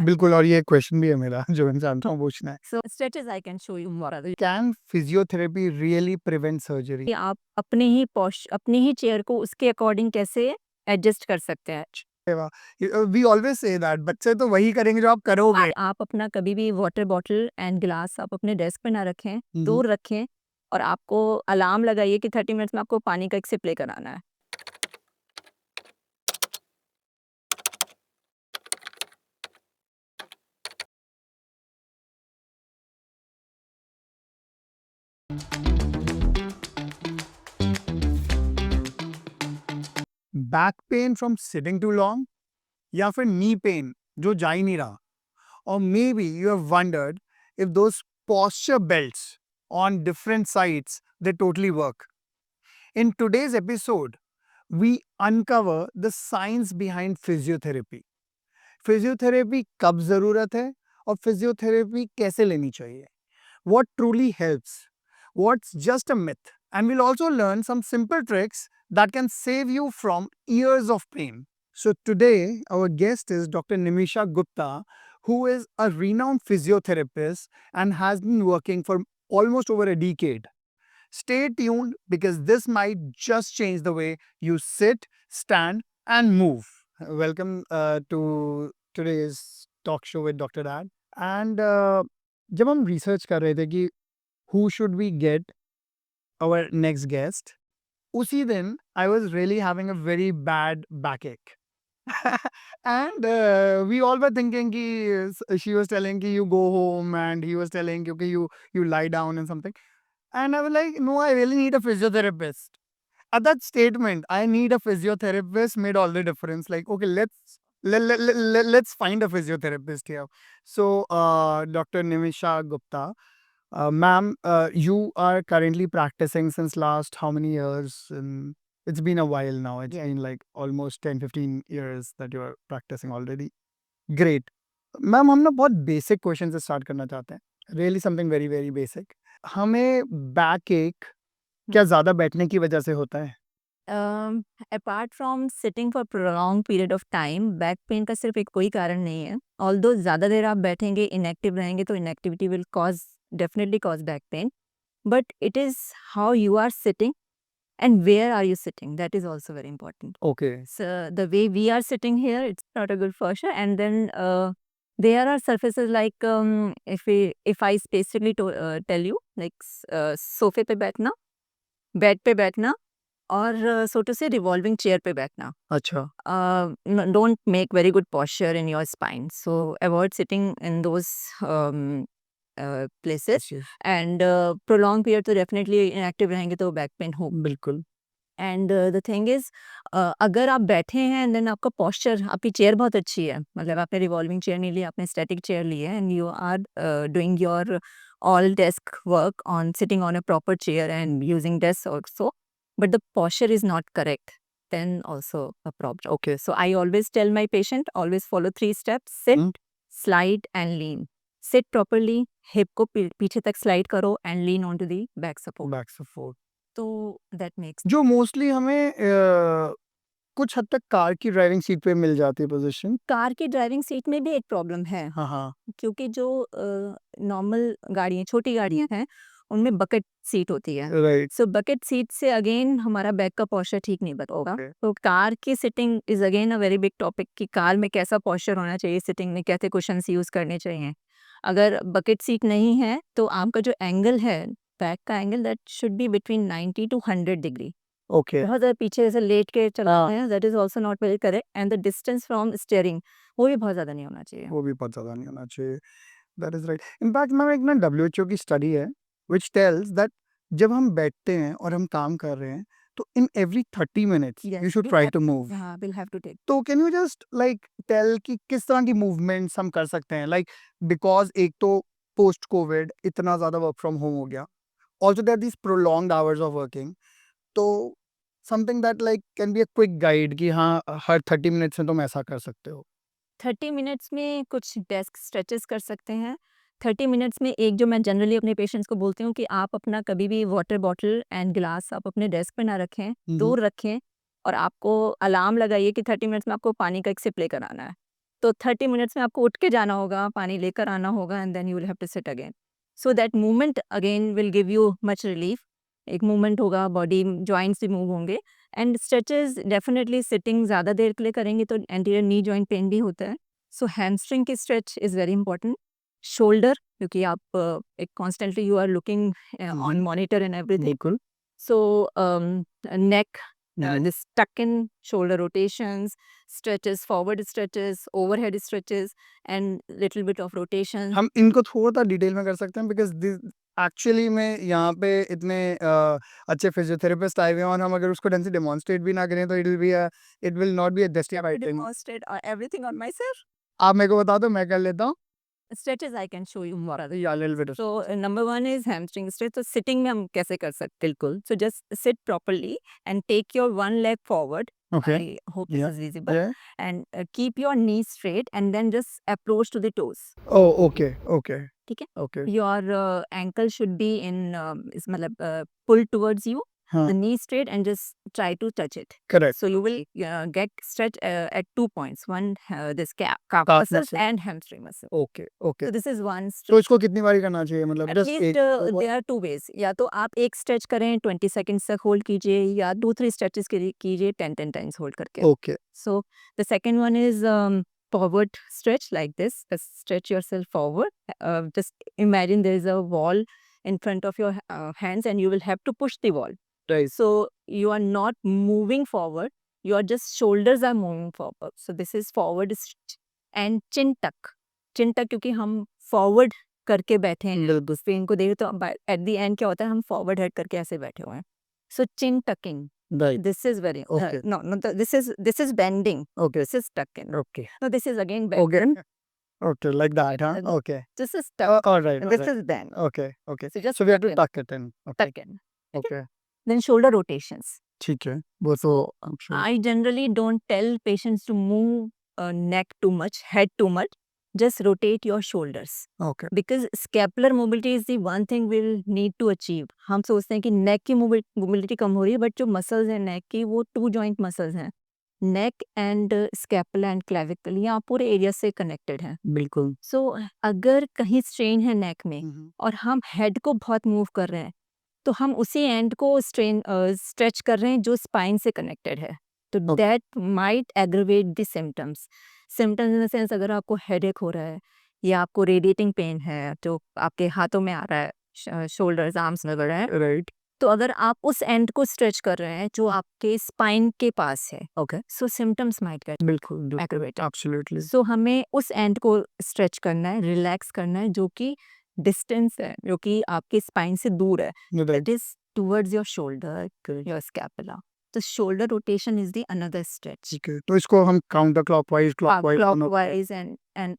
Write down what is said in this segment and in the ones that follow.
है। बिल्कुल, और ये क्वेश्चन भी है मेरा जो मैं जानता हूँ पूछना है। So stretches I can show you more. Can physiotherapy really prevent surgery? आप अपने ही चेयर को उसके अकॉर्डिंग कैसे एडजस्ट कर सकते हैं। वी ऑलवेज से दैट बच्चे तो वही करेंगे जो आप करोगे। आप अपना कभी भी वाटर बॉटल एंड गिलास आप अपने डेस्क पे ना रखें, दूर रखें, और आपको अलार्म लगाइए कि 30 मिनट्स में आपको पानी का एक सिप लेकर आना है। Back pain from sitting too long, या फिर नी पेन जो जा ही नहीं रहा, or maybe you have wondered if those posture belts on different sides they totally work. In today's episode, we uncover the science behind physiotherapy. Physiotherapy कब जरूरत है और फिजियोथेरेपी कैसे लेनी चाहिए? What truly helps? What's just a myth? And we'll also learn some simple tricks that can save you from years of pain. So today, our guest is Dr. Nimisha Gupta, who is a renowned physiotherapist and has been working for almost over a decade. Stay tuned because this might just change the way you sit, stand, and move. Welcome to today's talk show with Dr. Dad. And जब हम research कर रहे थे कि who should we get our next guest, उसी दिन I was really having a very bad backache. And we all were thinking कि she was telling कि you go home, and he was telling okay, you lie down and something. And I was like, no, I really need a physiotherapist. At that statement, I need a physiotherapist made all the difference. Like, okay, let's find a physiotherapist here. So, Dr. Nimisha Gupta, ma'am, you are currently practicing since last how many years? And it's been a while now. It's been like almost 10-15 years that you are practicing already. Great. Ma'am, हम ना बहुत basic question से start करना चाहते हैं, really something very very basic. हमें back एक क्या ज्यादा बैठने की वजह से होता है? Apart from sitting for prolong period of time, back pain का सिर्फ एक कोई कारण नहीं है। ऑल्दो ज़्यादा देर आप बैठेंगे, इनएक्टिव रहेंगे, तो inactivity will cause definitely cause back pain, but it is how you are sitting and where are you sitting, that is also very important. Okay. So the way we are sitting here, it's not a good posture. And then there are surfaces like if I specifically tell you, like सोफे पे बैठना, bed पे बैठना, और सो to से revolving chair पे बैठना. अच्छा. Don't make very good posture in your spine, so avoid sitting in those places. Yes. And prolonged period तो definitely inactive रहेंगे तो बैक पेन हो. बिल्कुल. एंड द थिंग इज, अगर आप बैठे हैं एंड देन आपका पोस्चर, आपकी चेयर बहुत अच्छी है, मतलब आपने रिवॉल्विंग चेयर नहीं ली, आपने स्टैटिक चेयर ली है, and you are doing your all desk work on sitting on a proper chair and using desk also, but the posture is not correct, then also a problem. Okay. So I always tell my patient, always follow 3 steps: sit, slide and lean. Sit properly, hip को पीछे तक slide करो and lean onto the back support. Back support. तो that makes जो mostly हमें कुछ हद तक कार की ड्राइविंग सीट पे मिल जाती है पोजीशन. कार की ड्राइविंग सीट में भी एक प्रॉब्लम है, हाँ हाँ. क्योंकि जो नॉर्मल गाड़ियाँ, छोटी गाड़ियाँ हैं, उनमें बकेट सीट होती है. राइट. सो बकेट सीट से अगेन हमारा बैक का पोस्चर ठीक नहीं बनता. Okay. तो कार की sitting is again a very big topic कि कार में कैसा पोस्चर होना चाहिए, सिटिंग में कैसे कुशन्स यूज करने चाहिए. अगर बकेट सीट नहीं है तो आपका जो एंगल है, बैक का angle, that should be between 90 to 100 degree. Okay. बहुत ज़्यादा पीछे ऐसे लेट के चलाते हैं, that is also not very correct. And the distance from steering, वो भी बहुत ज़्यादा नहीं होना चाहिए. वो भी बहुत ज्यादा नहीं होना चाहिए. That is right. In fact ma'am, एक ना WHO की स्टडी है विच टेल्स दैट जब हम बैठते हैं और हम काम कर रहे हैं, तो in every 30 minutes Yes, you should we'll try have- to move. हाँ, we'll have to take. तो can you just like tell कि किस तरह की मूवमेंट्स हम कर सकते हैं, लाइक बिकॉज एक तो पोस्ट कोविड इतना ज्यादा वर्क फ्रॉम होम हो गया, also there these prolonged hours of working, तो something that like can be a quick guide कि हाँ हर 30 मिनट्स में तुम ऐसा कर सकते हो. 30 मिनट्स में कुछ डेस्क स्ट्रेचेस कर सकते हैं. 30 मिनट्स में एक जो मैं जनरली अपने पेशेंट्स को बोलती हूँ कि आप अपना कभी भी वाटर बॉटल एंड गिलास आप अपने डेस्क पे ना रखें, दूर रखें, और आपको अलार्म लगाइए कि 30 मिनट्स में आपको पानी का एक सिप लेकर आना है. तो 30 मिनट्स में आपको उठ के जाना होगा, पानी लेकर आना होगा and then you will have to sit again. So that movement again will give you much relief. एक मूवमेंट होगा, बॉडी जॉइंट्स भी मूव होंगे एंड स्ट्रेचेस डेफिनेटली सिटिंग ज़्यादा देर के लिए करेंगे तो एंटीरियर नी जॉइंट पेन भी होता है। सो हैमस्ट्रिंग की stretch is very important. Shoulder, क्योंकि आप एक constantly you are looking on monitor and everything. बिल्कुल। So, neck, Mhm. this tuck in, shoulder rotations, stretches, forward stretches, overhead stretches, and little bit of rotation. हम इनको थोड़ा detail में कर सकते हैं बिकॉज एक्चुअली में यहाँ पे इतने अच्छे फिजियोथेरेपिस्ट आए हुए हैं और हम अगर उसको ढंग से डेमोन्स्ट्रेट भी ना करें तो it will not be a justified thing. Demonstrate everything on myself. आप मेरे को बता दो, मैं कर लेता हूँ। Stretches I can show you more. या little bit. So, number one is hamstring stretch. तो sitting में हम कैसे कर सकते हैं? बिल्कुल. So just sit properly and take your one leg forward. Okay. I hope this Yeah. is visible. Yeah. And keep your knees straight and then just approach to the toes. Oh okay okay ठीक है? Okay. Your ankle should be in is मतलब pull towards you, हाँ the knee straight and just try to touch it. Correct. So you will get stretch at 2 points. One this calf Calf muscle muscle. and hamstring muscle. Okay okay. So this is one तो stretch. इसको कितनी बारी करना चाहिए, मतलब At just least एक? there are two ways. या तो आप एक स्ट्रेच करें 20 seconds तक होल्ड कीजिए या 2-3 स्ट्रेचेस कीजिए 10 टाइम्स होल्ड करके। Okay So the second one is forward stretch like this. Just stretch yourself forward. Just imagine there is a wall in front of your hands and you will have to push the wall. Right. So you are not moving forward. Your just shoulders are moving forward. So this is forward stretch. And chin tuck. Chin tuck क्योंकि हम forward करके बैठे हैं, बिल्कुल। Screen को देखे तो at the end क्या होता है, हम फॉरवर्ड हेड करके ऐसे बैठे हुए हैं। So chin tucking, right. This is very Okay. No this is bending, okay this is tucking, okay no this is again okay bend, okay like that, हाँ Uh, okay. This is tuck, alright this alright. Is bend, okay okay. So just so we have to tuck it in. Okay tucking. Okay then shoulder rotations. ठीक है, वो तो I'm sure. I generally don't tell patients to move neck too much, head too much. Just rotate your shoulders. Okay. Because scapular mobility is the one thing we'll need to achieve. हम सोचते हैं कि neck की mobility कम हो रही है, but जो muscles हैं neck की वो 2 joint muscles हैं. Neck and scapula and clavicle ये आप पूरे area से connected हैं. बिल्कुल। So अगर कहीं strain है neck में हम्म। और हम head को बहुत move कर रहे हैं तो हम उसी एंड को स्ट्रेच कर रहे हैं जो स्पाइन से कनेक्टेड है, तो Okay. That might aggravate the symptoms. Symptoms in the sense अगर आपको हेडेक हो रहा है या आपको रेडिएटिंग पेन है जो आपके हाथों में आ रहा है, शोल्डर्स आर्म्स में बढ़ रहा है, राइट। तो अगर आप उस एंड को स्ट्रेच कर रहे हैं जो आपके स्पाइन के पास है, ओके। सो सिम्टम्स माइट गेट बिल्कुल एग्रवेटेड। एब्सोल्युटली। सो हमें उस एंड को स्ट्रेच करना है, रिलैक्स करना है, जो कि डिस्टेंस है, जो कि आपके स्पाइन से दूर है, right. that is towards your shoulder, your scapula. The shoulder rotation is the another stretch. ठीक है, तो इसको हम counter clockwise clockwise Clockwise and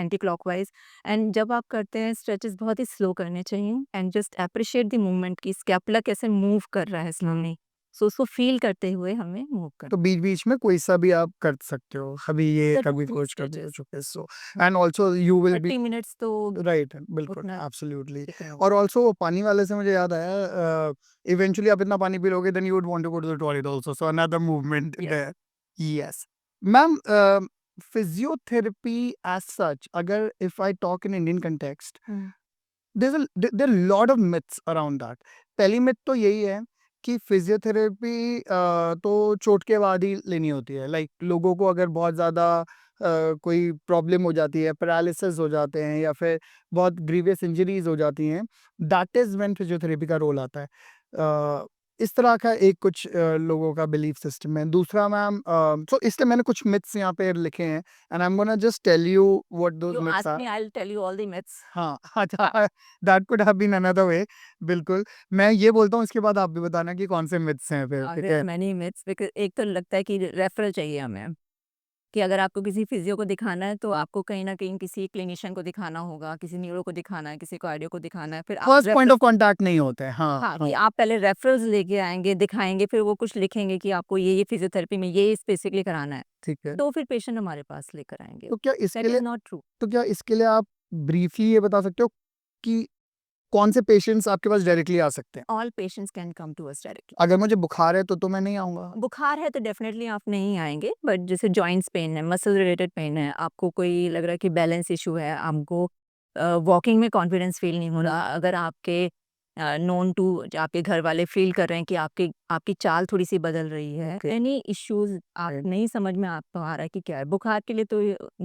anti-clockwise. And जब आप करते हैं स्ट्रेचेस बहुत ही स्लो करने चाहिए and just appreciate the movement की स्कैपुला कैसे मूव कर रहा है स्लोली, सो उसको फील करते हुए हमें मूव करना। तो बीच बीच में कोई सा भी आप कर सकते हो, कभी ये Sir, कभी two कुछ कर stretches. चुके so and also you will be 30 minutes तो राइट। बिल्कुल उतना एब्सोल्युटली। ठीक है। और ऑल्सो पानी वाले से मुझे याद आया, इवेंचुअली आप इतना पानी पी लोगे then you would want to go to the toilet also, so another movement Yes. There. Yes ma'am, physiotherapy as such, अगर if I talk in Indian context, there are lot of myths around that. पहली myth तो यही है कि physiotherapy तो चोट के बाद ही लेनी होती है। लाइक लोगों को अगर बहुत ज़्यादा कोई प्रॉब्लम हो जाती है, पैरालिसिस हो जाते हैं या फिर बहुत ग्रीवियस इंजरीज हो जाती हैं, दैट इज़ व्हेन फिजियोथेरेपी का रोल आता है। इस तरह का एक कुछ लोगों का बिलीफ सिस्टम है। दूसरा मैम, सो इसलिए मैंने कुछ मिथ्स यहाँ पे लिखे हैं and I am gonna just tell you what those You myths ask are. me, I'll tell you all the myths. हाँ, अच्छा, that could have been another way. बिल्कुल, मैं ये बोलता हूँ, इसके बाद आप भी बताना कि कौन से मिथ्स हैं फिर, ठीक There are है? many myths because एक तो लगता है कि रेफरल चाहिए हमें, कि अगर आपको किसी फिजियो को दिखाना है तो आपको कहीं ना कहीं किसी क्लिनिशियन को दिखाना होगा, किसी न्यूरो को दिखाना है, किसी कार्डियो को दिखाना है, फिर आप first point refer of contact नहीं होते हैं। हाँ, हाँ, हाँ, कि आप पहले रेफरल्स लेके आएंगे, दिखाएंगे, फिर वो कुछ लिखेंगे कि आपको ये फिजियोथेरेपी में ये स्पेसिफिकली कराना है, ठीक है। तो फिर पेशेंट हमारे पास लेकर आएंगे। तो क्या दैट इसके इज लिए नॉट ट्रू। तो क्या इसके लिए आप ब्रीफली ये बता सकते हो कि कौन से पेशेंट्स आपके पास डायरेक्टली आ सकते हैं? All patients can come to us directly. अगर मुझे बुखार है तो मैं नहीं आऊँगा? बुखार है तो डेफिनेटली आप नहीं आएँगे, बट जैसे जॉइंट्स पेन है, मसल रिलेटेड पेन है, आपको कोई लग रहा है कि बैलेंस इश्यू है, आपको वॉकिंग में कॉन्फिडेंस फ़ील नहीं हो रहा, अगर आपके नोन टू आपके घर वाले फ़ील कर रहे हैं कि आपकी आपकी चाल थोड़ी-सी बदल रही है, ओके। एनी इश्यूज़ आप राइट। नहीं समझ में आपको आ रहा है कि क्या है, बुखार के लिए तो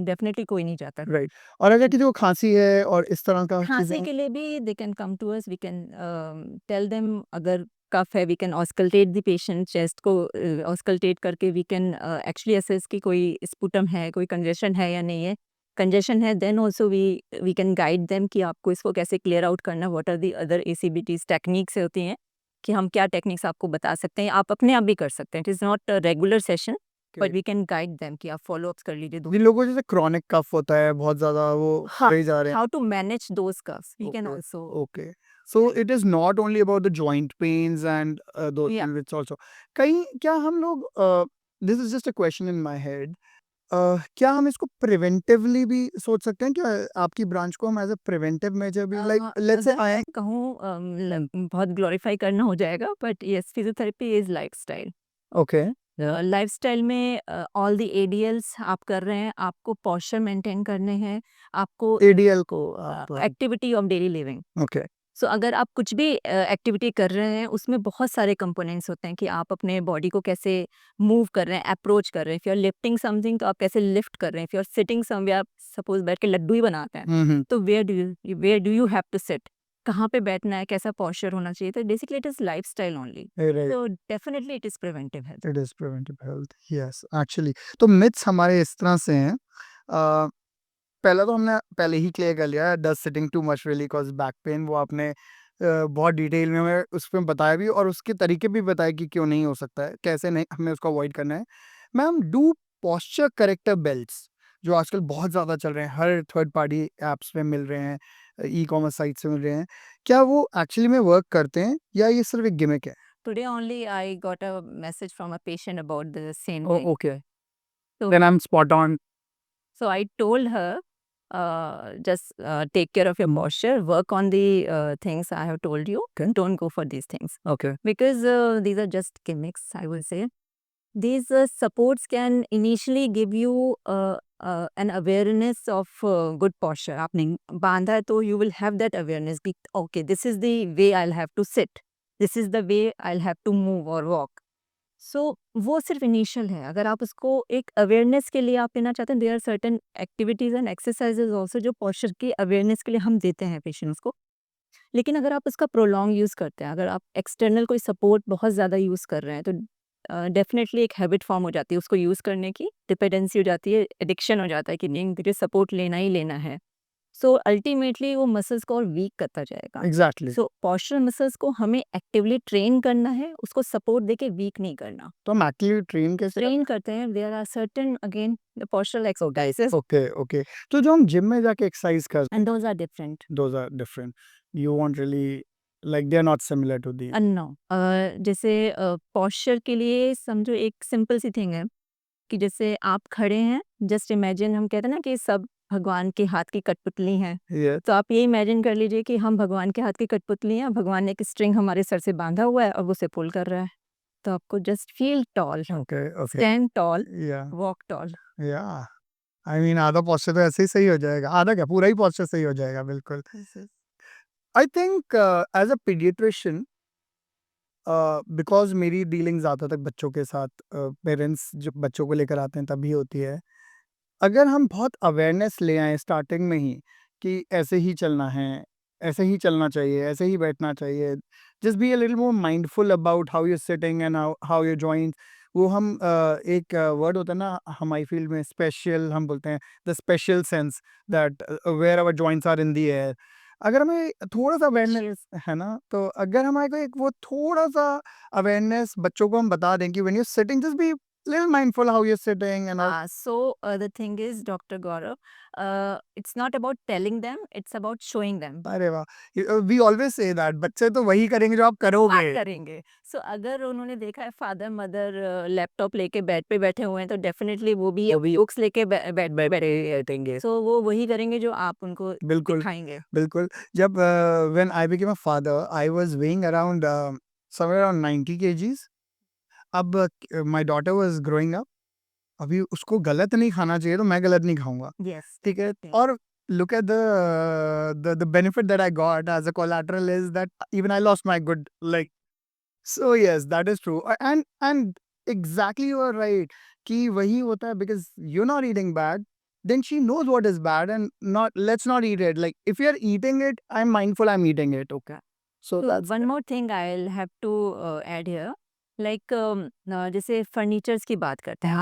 डेफिनेटली कोई नहीं जाता। राइट। और अगर किसी को खाँसी है और इस तरह का खाँसी चीज़ें? के लिए भी they can come to us, we can tell them, अगर कफ है we can auscultate the patient, chest को ऑस्कल्टेट करके वी कैन एक्चुअली असेस कि कोई स्पुटम है, कोई कंजेशन है या नहीं है। कंजेशन है then also we can guide them कि आपको इसको कैसे क्लियर आउट करना है, what are the other ACBTs techniques होती हैं, कि हम क्या टेक्निक्स आपको बता सकते हैं, आप अपने आप भी कर सकते हैं। It is not a regular session, but we can guide them कि आप फॉलो अप्स कर लीजिए। जिन लोगों को जैसे क्रॉनिक कफ होता है, बहुत ज़्यादा वो हाँ, रह जा रहे हैं। How to manage those coughs we can okay, also. Okay. So it is not only about the joint pains and those या थिंग्स, इट्स ऑल्सो कहीं क्या हम लोग this is just a question in my head, क्या हम इसको preventively भी सोच सकते हैं? क्या आपकी ब्रांच को हम एज़ अ प्रिवेंटिव मेजर भी, लाइक लेट्स से अगर आए? मैं कहूँ बहुत ग्लोरीफाई करना हो जाएगा, but yes physiotherapy is lifestyle. Okay. Lifestyle में ऑल द एडीएल्स आप कर रहे हैं, आपको पोस्चर मेंटेन करने हैं, आपको एडीएल को आप activity of daily living. Okay. So अगर आप कुछ भी एक्टिविटी कर रहे हैं, उसमें बहुत सारे कंपोनेंट्स होते हैं कि आप अपने बॉडी को कैसे मूव कर रहे हैं, अप्रोच कर रहे हैं। If you are lifting something तो आप कैसे लिफ्ट कर रहे हैं। If you are sitting somewhere, आप सपोज बैठ के लड्डू ही बनाते हैं, हुँ, हुँ। तो where do you have to sit, कहाँ पे बैठना है, कैसा पोस्चर होना चाहिए। तो basically it is lifestyle only. Right. तो definitely it is preventive health. It is preventive health, yes actually. तो मिथ्स हमारे इस तरह से हैं, पहला तो हमने पहले ही क्लियर कर लिया है, does sitting too much really cause back pain, वो आपने बहुत डिटेल में हमें उसमें बताया भी और उसके तरीके भी बताए कि क्यों नहीं हो सकता है, कैसे नहीं हमें उसको अवॉइड करना है। Ma'am, do posture character belts जो आजकल बहुत ज़्यादा चल रहे हैं, हर थर्ड पार्टी ऐप्स में मिल रहे हैं, ई-कॉमर्स साइट से मिल रहे हैं, क्या वो एक्चुअली में वर्क करते हैं या ये सिर्फ़ एक गिमिक है? Today only I got a message from a patient about the same oh! Thing. Okay, तो then I am spot on. So I told her, just take care of your posture, work on the things I have told you. Okay. Don't go for these things okay, because these are just gimmicks, I will say. These supports can initially give you an awareness of good posture. आपने बांधा है तो you will have that awareness. कि, okay, this is the way I'll have to sit. This is the way I'll have to move or walk. सो वो सिर्फ initial है। अगर आप उसको एक अवेयरनेस के लिए आप लेना चाहते हैं, there are certain activities and exercises also जो पोस्चर की अवेयरनेस के लिए हम देते हैं पेशेंट्स को। लेकिन अगर आप उसका प्रोलॉन्ग यूज़ करते हैं, अगर आप एक्सटर्नल कोई सपोर्ट बहुत ज़्यादा यूज़ कर रहे हैं, तो डेफ़िनेटली एक हैबिट फॉर्म हो जाती है उसको यूज़ करने की, डिपेंडेंसी हो जाती है, एडिक्शन हो जाता है कि नहीं मुझे सपोर्ट लेना ही लेना है। सो अल्टीमेटली वो मसल्स को और वीक करता जाएगा। एग्ज़ैक्टली। सो पोस्चरल मसल्स को हमें एक्टिवली ट्रेन करना है, उसको सपोर्ट देके वीक नहीं करना। तो हम एक्चुअली ट्रेन कैसे ट्रेन करते हैं, there are certain again the postural exercises okay, okay. तो जो हम जिम में जाके एक्सरसाइज करते एंड दोज़ आर डिफरेंट। हैं, those are different. You won't really like they are not similar to the. No जैसे पोस्चर के लिए समझो एक सिंपल सी थिंग है कि जैसे आप खड़े हैं, जस्ट इमेजिन, हम कहते हैं ना कि सब भगवान के हाथ की कठपुतली हैं। यस। तो आप ये इमेजिन कर लीजिए कि हम भगवान के हाथ की कठपुतली हैं, भगवान ने एक स्ट्रिंग हमारे सर से बांधा हुआ है और वो उसे पुल कर रहा है। तो आपको just feel tall, okay, okay. Stand tall, yeah, walk tall. Yeah. I mean आधा पोस्चर तो ऐसे ही सही हो जाएगा। आधा क्या, पूरा ही पोस्चर सही हो जाएगा, बिल्कुल। I think as a paediatrician, because मेरी डीलिंग ज़्यादातर बच्चों के साथ, पेरेंट्स जब बच्चों को लेकर आते हैं तभी होती है। अगर हम बहुत अवेयरनेस ले आएँ स्टार्टिंग में ही कि ऐसे ही चलना है, ऐसे ही चलना चाहिए, ऐसे ही बैठना चाहिए, just be a little more mindful about how you are sitting and how how your joints, वो हम एक वर्ड होता है ना हमारी फील्ड में स्पेशल, हम बोलते हैं the special sense that where our joints are in the air. अगर हमें थोड़ा-सा अवेयरनेस है ना, तो अगर हमारे को एक वो थोड़ा-सा अवेयरनेस बच्चों को हम बता दें कि when you are sitting just be little mindful how you're sitting and all. The thing is, Dr. Gaurav, it's not about telling them, it's about showing them. अरे वाह! We always say that बच्चे तो वही करेंगे जो आप बात करोगे. करेंगे. सो अगर उन्होंने देखा है फादर मदर लैपटॉप लेके बेड पे बैठे हुए हैं, तो डेफिनेटली वो भी बुक्स लेके बेड पे बैठे रहेंगे. सो वो वही करेंगे जो आप उनको बिल्कुल, दिखाएंगे. बिल्कुल. जब when I became a father, I was weighing around somewhere around 90 kgs. अब my daughter was growing up. अभी उसको गलत नहीं खाना चाहिए तो मैं गलत नहीं खाऊंगा. Yes. ठीक है. और look at the benefit that I got as a collateral is that even I lost my good leg. So yes, that is true. And exactly you are right कि वही होता है because you're not eating bad, then she knows what is bad and not let's not eat it. Like if you're eating it, I'm mindful I'm eating it. Okay. So that's one more thing I'll have to add here. Like जैसे furnitures की बात करते हैं,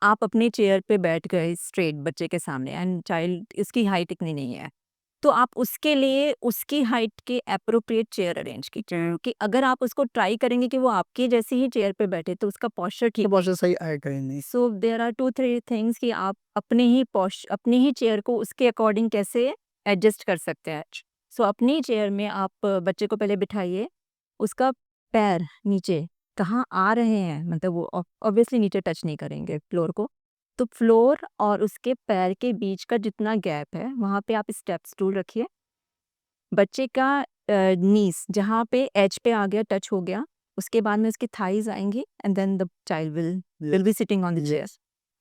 आप अपनी chair पे बैठ गए स्ट्रेट बच्चे के सामने एंड चाइल्ड इसकी हाइट इतनी नहीं है, तो आप उसके लिए उसकी हाइट के एप्रोप्रिएट चेयर अरेंज कीजिए. कि अगर आप उसको ट्राई करेंगे कि वो आपकी जैसी ही चेयर पे बैठे, तो उसका पोस्चर ठीक. बहुत सही आएगा ही नहीं. सो देयर आर 2-3 थिंग्स कि आप अपनी ही चेयर को उसके अकॉर्डिंग कैसे एडजस्ट कर सकते हैं. सो अपनी चेयर में आप बच्चे को पहले बिठाइए, उसका पैर नीचे कहाँ आ रहे हैं, मतलब वो ऑब्वियसली नीचे टच नहीं करेंगे फ्लोर को, तो फ्लोर और उसके पैर के बीच का जितना गैप है वहाँ पे आप स्टेप स्टूल रखिए. बच्चे का नीस जहाँ पे एज पे आ गया, टच हो गया, उसके बाद में उसकी थाइज आएंगी and then the child will be sitting on the chair.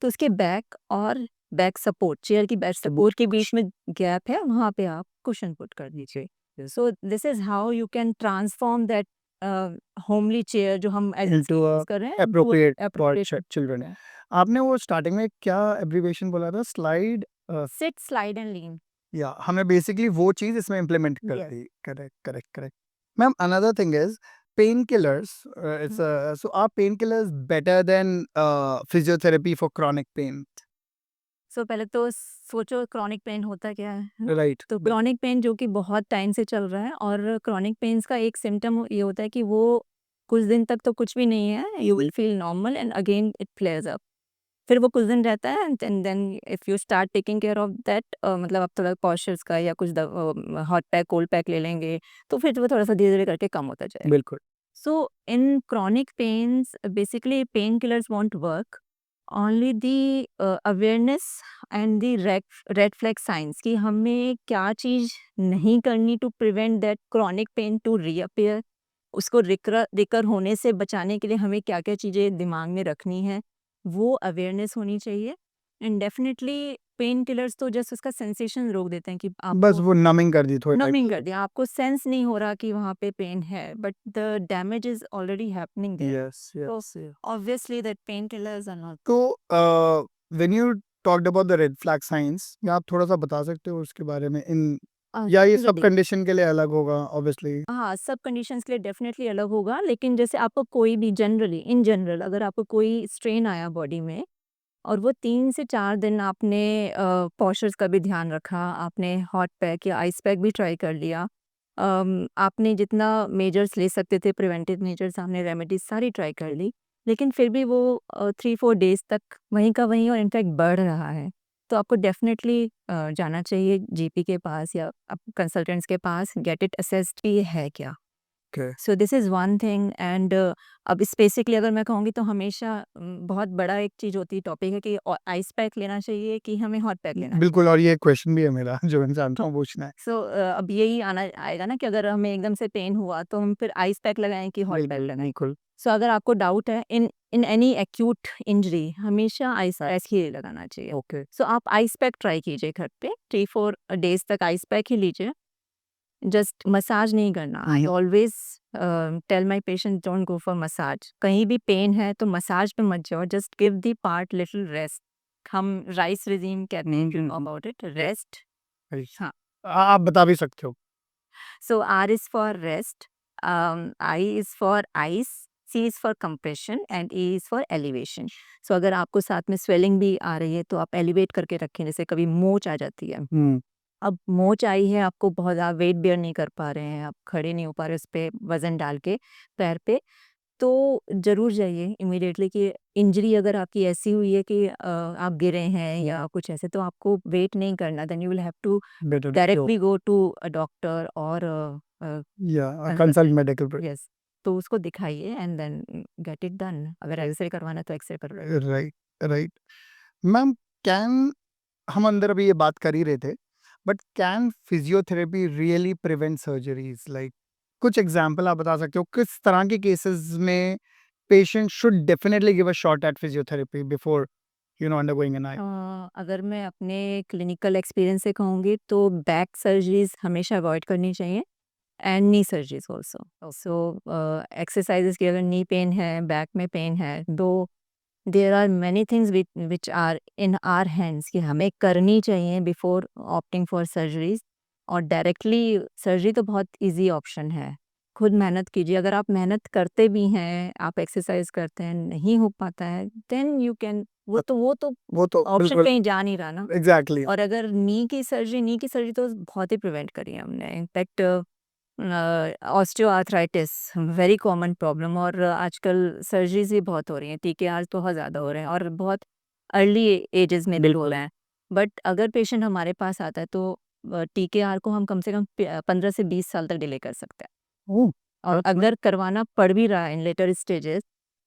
तो उसके बैक और बैक सपोर्ट, चेयर की बैक सपोर्ट के बीच में गैप है, वहाँ पे आप कुशन पुट कर दीजिए. So this is how you can transform that homely chair जो हम into a कर रहे हैं appropriate for appropriate children. आपने वो स्टार्टिंग में क्या एब्रीविएशन बोला था? Slide. Sit slide and lean. या हमने बेसिकली वो चीज इसमें इम्प्लीमेंट कर Yes. दी. Correct correct correct. Ma'am another thing is pain killers. So are pain killers better than physiotherapy for chronic pain? So पहले तो सोचो क्रॉनिक पेन होता क्या है. राइट. तो क्रॉनिक पेन जो कि बहुत टाइम से चल रहा है, और क्रॉनिक पेन्स का एक सिम्टम ये होता है कि वो कुछ दिन तक तो कुछ भी नहीं है, you will feel normal and again it flares up. फिर वो कुछ दिन रहता है and then if you start taking care of that, मतलब आप थोड़ा पॉस्चर्स का या कुछ हॉट पैक कोल्ड पैक ले लेंगे, तो फिर वो थोड़ा सा धीरे धीरे करके कम होता जाएगा. बिल्कुल. So in chronic pains, basically painkillers won't work. Only the awareness and the red flag signs कि हमें क्या चीज़ नहीं करनी to prevent that chronic pain to reappear. उसको रिकर होने से बचाने के लिए हमें क्या-क्या चीज़ें दिमाग में रखनी है, वो अवेयरनेस होनी चाहिए. एंड डेफिनिटली पेन किलर्स तो जस्ट उसका सेंसेशन रोक देते हैं कि बस आपको वो नमिंग कर दी थोड़ी. नमिंग कर दिया, आपको सेंस नहीं हो रहा कि वहाँ पे पेन है, but the damage is already happening there. Yes yes. Obviously that pain killers are not. तो when you talked about the red flag signs, क्या आप थोड़ा सा बता सकते हो उसके बारे में? इन या ये सब कंडीशन के लिए अलग होगा ऑब्वियसली? हाँ, सब कंडीशंस के लिए डेफिनेटली अलग होगा, लेकिन जैसे आपको कोई भी इन जनरल अगर आपको कोई स्ट्रेन आया बॉडी में और वो 3 से 4 दिन आपने पॉस्चर्स का भी ध्यान रखा, आपने हॉट पैक या आइस पैक भी ट्राई कर लिया, आपने जितना मेजर्स ले सकते थे प्रिवेंटिव मेजर्स, आपने रेमेडीज सारी ट्राई कर ली, लेकिन फिर भी वो 3-4 डेज तक वहीं का वहीं और इनफैक्ट बढ़ रहा है, तो आपको डेफिनेटली जाना चाहिए जीपी के पास या कंसल्टेंट्स के पास, गेट इट असेस्ड कि ये है क्या. Okay. So this is one thing. And अब स्पेसिफिकली अगर मैं कहूँगी तो हमेशा बहुत बड़ा एक चीज़ होती है, टॉपिक है कि आइस पैक लेना चाहिए कि हमें हॉट पैक लेना चाहिए. बिल्कुल. और ये क्वेश्चन भी है मेरा जो मैं जानता हूँ पूछना है. सो अब यही आना आएगा ना कि अगर हमें एकदम से पेन हुआ तो हम फिर आइस पैक लगाएं कि हॉट पैक बिल्कुल लगाएं. बिल्कुल. सो अगर आपको डाउट है इन इन एनी एक्यूट इंजरी, हमेशा आइस पैक ही लगाना चाहिए. ओके. सो आप आइस पैक ट्राई कीजिए घर पे, 3-4 डेज तक आइस पैक ही लीजिए, जस्ट मसाज नहीं करना. I always tell my patient don't go for massage. कहीं भी पेन है तो मसाज पे मत जाओ, just give the part little rest. हम राइस रिजीम कहते हैं अबाउट इट, रेस्ट. हाँ. आप बता भी सकते हो. So R is for rest, I is for ice, C is for compression and E is for elevation. So अगर आपको साथ में swelling भी आ रही है तो आप elevate करके रखें, जैसे कभी मोच आ जाती है. अब मोच आई है, आपको बहुत आप वेट बेयर नहीं कर पा रहे हैं, आप खड़े नहीं हो पा रहे उस पे वजन डाल के पैर पे, तो ज़रूर जाइए इमीडिएटली कि इंजरी अगर आपकी ऐसी हुई है कि आप गिरे हैं या कुछ ऐसे, तो आपको वेट नहीं करना, then you will have to Better directly go to a doctor और consult medical. यस, तो उसको दिखाइए and then get it done. अगर एक्सरे करवाना है तो एक्सरे करवाइए। Right, right. मैम, कैन हम अंदर अभी ये बात कर ही रहे थे, but can physiotherapy really prevent surgeries? Like कुछ एग्जांपल आप बता सकते हो किस तरह के केसेस में patient should definitely give a shot at physiotherapy before undergoing an I? अगर मैं अपने क्लिनिकल एक्सपीरियंस से कहूँगी तो बैक सर्जरीज हमेशा अवॉइड करनी चाहिए and knee surgeries also. So exercises की, अगर नी पेन है, बैक में पेन है, though there are many things which are in our hands कि हमें करनी चाहिए बिफोर ऑप्टिंग फॉर सर्जरीज। और डायरेक्टली सर्जरी तो बहुत इजी ऑप्शन है। खुद मेहनत कीजिए, अगर आप मेहनत करते भी हैं, आप एक्सरसाइज करते हैं, नहीं हो पाता है, देन यू कैन, वो तो ऑप्शन बिल्कुल कहीं जा नहीं रहा ना। एग्जैक्टली। और अगर नी की सर्जरी तो बहुत ही प्रिवेंट करी है हमने। In fact osteoarthritis very common problem, और आजकल सर्जरीज भी बहुत हो रही हैं, टीकेआर तो बहुत ज़्यादा हो रहे हैं और बहुत अर्ली एजेस में भी हो रहे हैं। बट अगर पेशेंट हमारे पास आता है तो टीकेआर को हम कम से कम 15 से 20 साल तक डिले कर सकते हैं। और अगर करवाना पड़ भी रहा है इन लेटर स्टेजेस,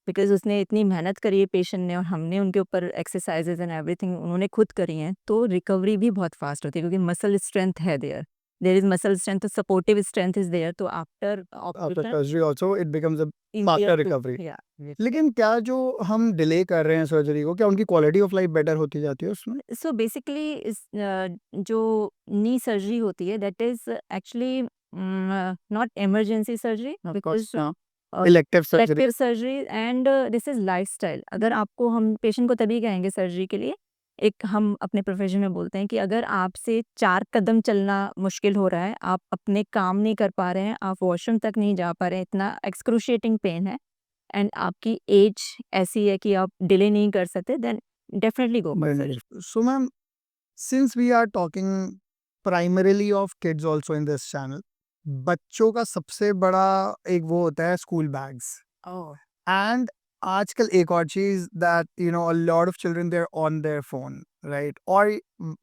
बिकॉज उसने इतनी मेहनत करी है पेशेंट ने, और हमने उनके ऊपर एक्सरसाइजेज एंड एवरीथिंग उन्होंने खुद करी हैं, तो रिकवरी भी बहुत फास्ट होती है क्योंकि मसल स्ट्रेंथ है there is muscle strength, supportive strength is there, तो after after surgery also it becomes a faster recovery. या लेकिन क्या जो हम डिले कर रहे हैं सर्जरी को, क्या उनकी क्वालिटी ऑफ लाइफ बेटर होती जाती है उसमें? सो बेसिकली जो नी सर्जरी होती है that is actually not emergency surgery, because elective surgery. Elective surgery and this is lifestyle. अगर आपको, हम पेशेंट को तभी कहेंगे सर्जरी के लिए, एक हम अपने प्रोफेशन में बोलते हैं कि अगर आपसे 4 कदम चलना मुश्किल हो रहा है, आप अपने काम नहीं कर पा रहे हैं, आप वॉशरूम तक नहीं जा पा रहे हैं, इतना एक्सक्रूशिएटिंग पेन है, एंड आपकी एज ऐसी है कि आप डिले नहीं कर सकते, then definitely go for surgery. So ma'am, since we are talking primarily of kids also in this channel, बच्चों का सबसे बड़ा एक वो होता है स्कूल बैग्स। एंड आजकल एक और चीज that a lot of children they are on their phone, right? और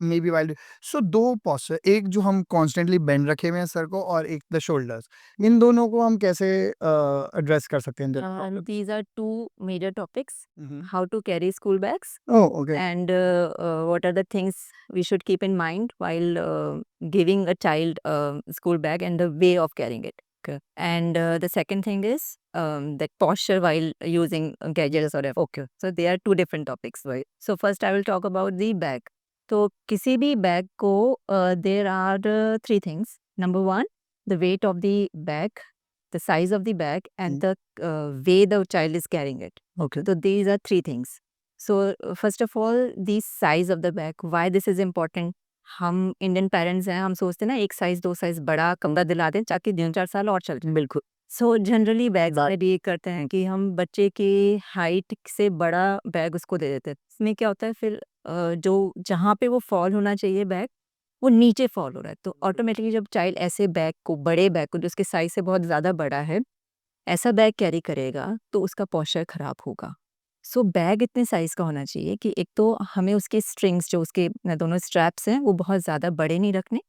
मे बी वाइल, सो दो पोस्चर, एक जो हम कॉन्स्टेंटली बेंड रखे हुए हैं सर को, और एक द शोल्डर्स, इन दोनों को हम कैसे एड्रेस कर सकते हैं? These are two major topics: how to carry school bags, oh okay. and what are the things we should keep in mind while giving a child school bag, and the way of carrying it. Okay. And the second thing is the posture while using gadgets or whatever. Okay. So they are two different topics, right? So first I will talk about the bag. तो किसी भी bag को there are three things. Number one, the weight of the bag, the size of the bag, and the way the child is carrying it. Okay. So these are three things. So first of all, the size of the bag. Why this is important? हम Indian parents हैं, हम सोचते हैं ना एक size 2 size बड़ा कमरा दिला दें ताकि 3-4 साल और चल जाए। बिल्कुल। सो जनरली बैग्स में भी ये करते हैं कि हम बच्चे की हाइट से बड़ा बैग उसको दे देते हैं। इसमें क्या होता है फिर जो जहाँ पे वो फॉल होना चाहिए बैग, वो नीचे फॉल हो रहा है, तो ऑटोमेटिकली जब चाइल्ड ऐसे बैग को, बड़े बैग को जो उसके साइज से बहुत ज़्यादा बड़ा है, ऐसा बैग कैरी करेगा तो उसका पोस्चर खराब होगा। सो बैग इतने साइज़ का होना चाहिए कि एक तो हमें उसके स्ट्रिंग्स, जो उसके दोनों स्ट्रैप्स हैं, वो बहुत ज़्यादा बड़े नहीं रखने,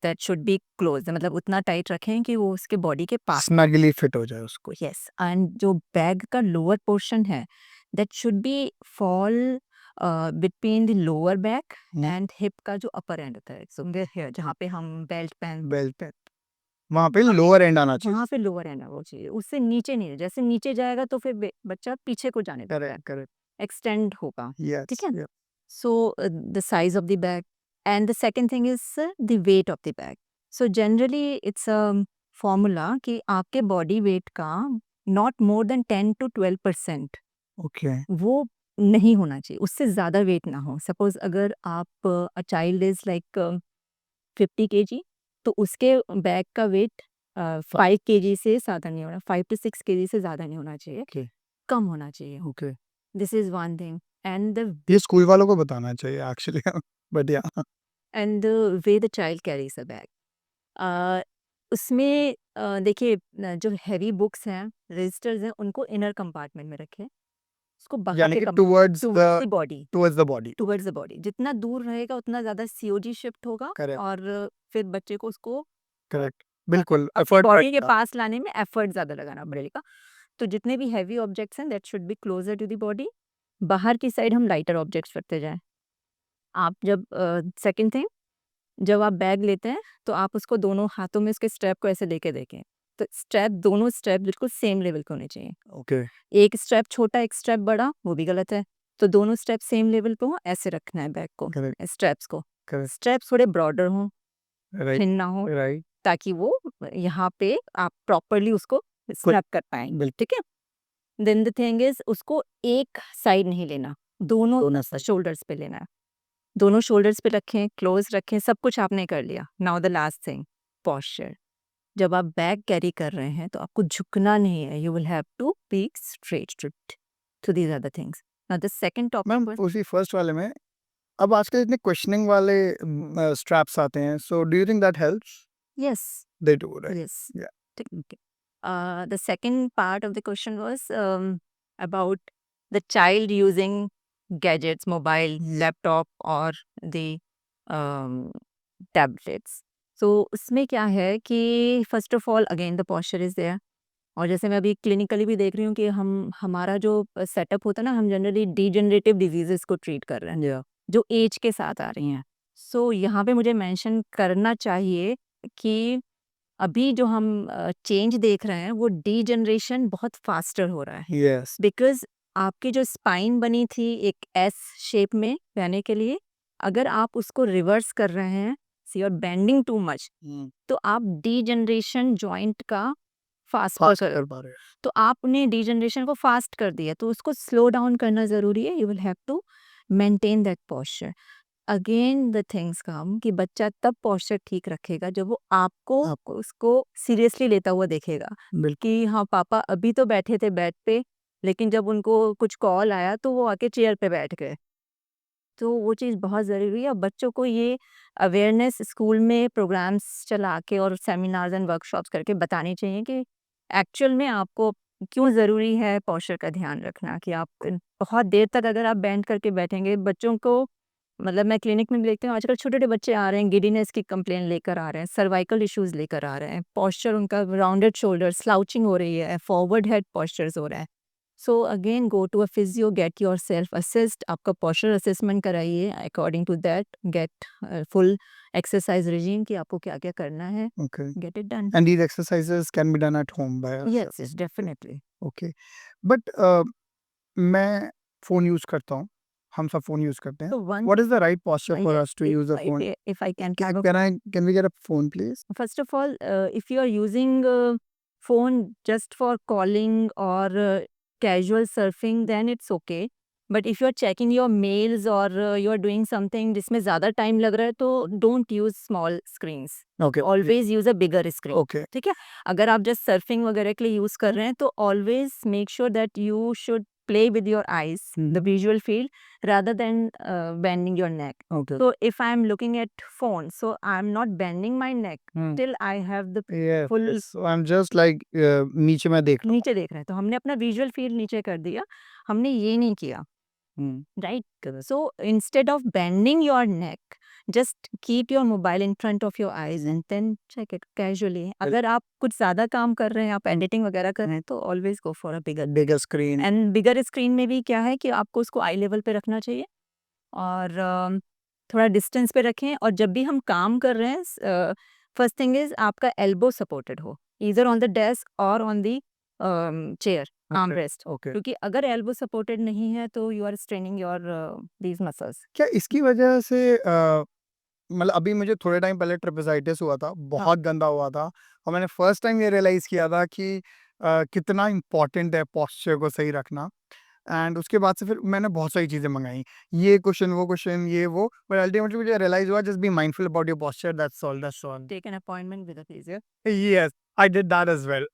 दैट शुड बी क्लोज, मतलब उतना टाइट रखें कि वो उसके बॉडी के पास स्नगली फिट हो जाए उसको। यस। एंड जो बैग का लोअर पोर्शन है, that should B fall between the lower back and hip का जो अपर एंड होता है, सो हियर जहाँ पे हम बेल्ट पहन, बेल्ट पे वहां पे लोअर एंड आना चाहिए। वहाँ पे लोअर एंड वो चाहिए, उससे नीचे नहीं। जैसे नीचे जाएगा तो फिर बच्चा पीछे को जाने लगता है, करेक्ट, करेक्ट। एक्सटेंड होगा। यस, ठीक है। So the size of the bag, and the second thing is the weight of the bag. So generally it's a formula कि आपके बॉडी वेट का not more than 10 to 12% okay. वो नहीं होना चाहिए, उससे ज़्यादा वेट ना हो। सपोज अगर आप a child is like 50 kg, तो उसके बैग का वेट 5 kg से ज़्यादा नहीं होना, 5 to 6 kg से ज़्यादा नहीं होना चाहिए, ओके, कम होना चाहिए। Okay. This is one thing. And the ये स्कूल वालों को बताना चाहिए एक्चुअली। बट या way the child carries a bag, उसमें देखिए जो हेवी बुक्स हैं, रजिस्टर्स हैं, उनको इनर कंपार्टमेंट में रखें। उसको बाहर यानी के कि come towards the body body. Towards the body जितना दूर रहेगा उतना ज़्यादा सीओजी शिफ्ट होगा करेक्ट, और फिर बच्चे को उसको करेक्ट। बिल्कुल, अपनी एफर्ट बॉडी के पड़ेगा। पास लाने में एफर्ट ज़्यादा लगाना पड़ेगा। तो जितने भी हेवी ऑब्जेक्ट्स हैं that should be closer to the body. बाहर की साइड हम लाइटर ऑब्जेक्ट्स रखते जाएँ। आप जब सेकंड थिंग जब आप बैग लेते हैं तो आप उसको दोनों हाथों में उसके स्ट्रैप को ऐसे लेके देखें। तो दोनों स्ट्रैप बिल्कुल सेम लेवल के होने चाहिए। ओके, एक स्ट्रैप छोटा, एक स्ट्रैप बड़ा, वो भी गलत है। तो दोनों स्ट्रैप सेम लेवल पे हों, ऐसे रखना है बैग को, करेक्ट, स्ट्रैप्स को। करेक्ट, स्ट्रैप्स थोड़े ब्रॉडर हों, राइट, थिन ना हो, राइट। ताकि वो यहाँ पे आप प्रॉपर्ली उसको स्नैप कर पाएँ, बिल्कुल। ठीक है? देन द थिंग इज़ उसको एक साइड नहीं लेना, दोनों शोल्डर्स पे लेना है। दोनों शोल्डर्स पे रखें, क्लोज़ रखें, सब कुछ आपने कर लिया। Now the last thing, posture. जब आप बैग कैरी कर रहे हैं तो आपको झुकना नहीं है, you will have to be straight तो these are the things. Now the second topic ma'am was उसी फर्स्ट वाले में अब आजकल इतने क्वेश्चनिंग वाले स्ट्रैप्स आते हैं, so do you think that helps? Yes, they do, right? Yes. या, Okay. The second part of the question was about the child using gadgets, mobile, laptop, or the um, tablets. So उसमें क्या है कि first of all again the posture is there. और जैसे मैं अभी clinically भी देख रही हूँ कि हमारा जो सेटअप होता है ना, हम जनरली डीजनरेटिव डिजीजेस को ट्रीट कर रहे हैं जो एज के साथ आ रही हैं। सो यहाँ पे मुझे मेंशन करना चाहिए कि अभी जो हम चेंज देख रहे हैं वो डीजनरेशन बहुत फास्टर हो रहा है यस। बिकॉज आपकी जो स्पाइन बनी थी एक एस शेप में रहने के लिए, अगर आप उसको रिवर्स कर रहे हैं, see are bending too much, तो आप डीजनरेशन जॉइंट का फास्ट फास्ट कर कर पा रहे हैं। तो आपने डीजनरेशन को फास्ट कर दिया, तो उसको स्लो डाउन करना ज़रूरी है। You will have to maintain that posture. Again the things come कि बच्चा तब पोस्चर ठीक रखेगा जब वो आपको उसको सीरियसली लेता हुआ देखेगा बिल्कुल। कि हाँ पापा अभी तो बैठे थे बेड पे, लेकिन जब उनको कुछ कॉल आया तो वो आके चेयर पे बैठ गए। तो वो चीज़ बहुत ज़रूरी है और बच्चों को ये अवेयरनेस स्कूल में प्रोग्राम्स चला के और सेमिनार्स एंड वर्कशॉप्स करके बतानी चाहिए कि एक्चुअल में आपको क्यों ज़रूरी है पोस्चर का ध्यान रखना, कि आप बहुत देर तक अगर आप बेंड करके बैठेंगे बच्चों को, मतलब मैं क्लिनिक में भी देखती हूँ आजकल छोटे-छोटे बच्चे आ रहे हैं, गिडीनेस की कंप्लेंट लेकर आ रहे हैं, सर्वाइकल इश्यूज़ लेकर आ रहे हैं, पोस्चर उनका राउंडेड शोल्डर, स्लाउचिंग हो रही है, फॉरवर्ड हेड पोस्चर्स हो रहा है। So again go to a physio, get yourself assessed, आपका पोस्चर असेसमेंट कराइए, according to that get full exercise regime कि आपको क्या-क्या करना है, Okay. Get it done. And these exercises can be done at home by yes, ourselves. Yes, definitely. Okay. But मैं phone use करता हूँ, हम सब फ़ोन यूज़ करते हैं। So one What is the right posture for yes, us to use a phone? if I can Can we get a phone, please? first of all, if you are using phone just for calling or casual surfing, then it's okay. But if you are checking your mails or you are doing something जिसमें ज़्यादा time लग रहा है, तो don't use small screens. Okay. Always use a bigger screen. Okay. ठीक है? अगर आप just surfing वगैरह के लिए यूज़ कर रहे हैं तो always make sure that you should play with your eyes, the visual field, rather than bending your neck. Okay. So if I'm looking at phone, so I'm not bending my neck till I have the Yes. full So I'm just like नीचे मैं देख रहा नीचे देख रहे हैं, तो हमने अपना विजुअल फील्ड नीचे कर दिया, हमने ये नहीं किया, हूँ। Right? So instead of bending your neck, just keep your mobile in front of your eyes and then check it casually. अगर आप कुछ ज़्यादा काम कर रहे हैं, आप एडिटिंग वगैरह कर रहे हैं, तो always go for a bigger Bigger screen. And bigger screen में भी क्या है कि आपको उसको आई लेवल पे रखना चाहिए और थोड़ा डिस्टेंस पे रखें। और जब भी हम काम कर रहे हैं, फर्स्ट थिंग इज आपका एल्बो सपोर्टेड हो, ईदर ऑन द डेस्क और on the chair arm rest, Okay. क्योंकि अगर एल्बो सपोर्टेड नहीं है तो you are straining your these muscles. क्या इसकी वजह से मतलब अभी मुझे थोड़े टाइम पहले ट्रेपेजाइटिस हुआ था, बहुत गंदा हुआ था और मैंने फर्स्ट टाइम ये रियलाइज़ किया था कि कितना इम्पोर्टेंट है पोस्चर को सही रखना। एंड उसके बाद से फिर मैंने बहुत सारी चीज़ें मंगाई, ये कुशन, वो कुशन, ये वो, बट अल्टीमेटली मुझे रियलाइज़ हुआ just be mindful about your posture, that's all. Take an appointment with a physio. Yes, I did that as well.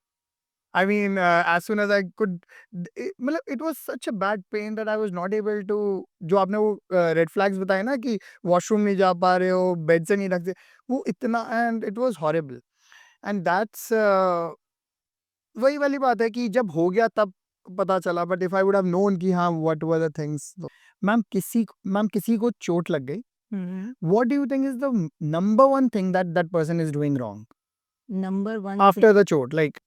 I mean, as soon as I could, मतलब it was such a bad pain that I was not able to, जो आपने वो red flags बताए ना कि washroom नहीं जा पा रहे हो, बेड से नहीं रखते, वो इतना, and it was horrible. And that's वही वाली बात है कि जब हो गया तब पता चला, but if I would have known कि हाँ what were the things. Ma'am किसी को चोट लग गई, what do you think is the number one thing that that person is doing wrong number one after the चोट? लाइक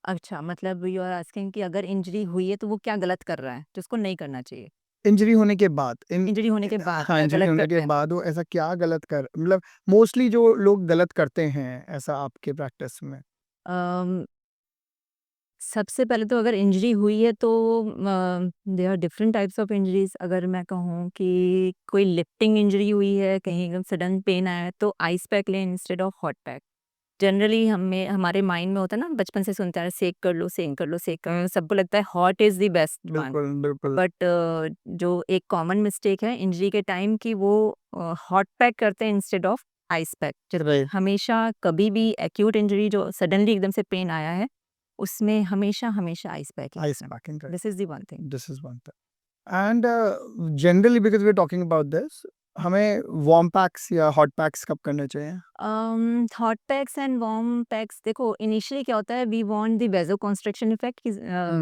अच्छा, मतलब यू आर आस्किंग कि अगर इंजरी हुई है तो वो क्या गलत कर रहा है जो उसको नहीं करना चाहिए? इंजरी होने के बाद, इंजरी होने के बाद हाँ, क्या इंजरी गलत होने करते के हैं? बाद वो ऐसा क्या गलत कर, मतलब मोस्टली जो लोग गलत करते हैं ऐसा आपके प्रैक्टिस में? अम, सबसे पहले तो अगर इंजरी हुई है तो there are different types of injuries. अगर मैं कहूँ कि कोई लिफ्टिंग इंजरी हुई है, कहीं एकदम सडन पेन आया है, तो आइस पैक लें instead of hot pack. Generally हमें हमारे माइंड में होता है ना, बचपन से सुनते हैं सेक कर लो, सेक कर लो, सेक कर लो, सबको लगता है hot is the best one. बिल्कुल, बिल्कुल। बट जो एक कॉमन मिस्टेक है इंजरी के टाइम की, वो हॉट पैक करते हैं instead of ice pack. Right. हमेशा कभी भी एक्यूट इंजरी जो सडनली एकदम से पेन आया है, उसमें हमेशा हमेशा ice pack ice packing, right. This is the one thing. This is one thing. And generally because we are talking about this, हमें वार्म पैक्स या हॉट पैक्स कब करने चाहिए? Hot packs and warm packs, देखो initially क्या होता है, we want the vasoconstriction effect कि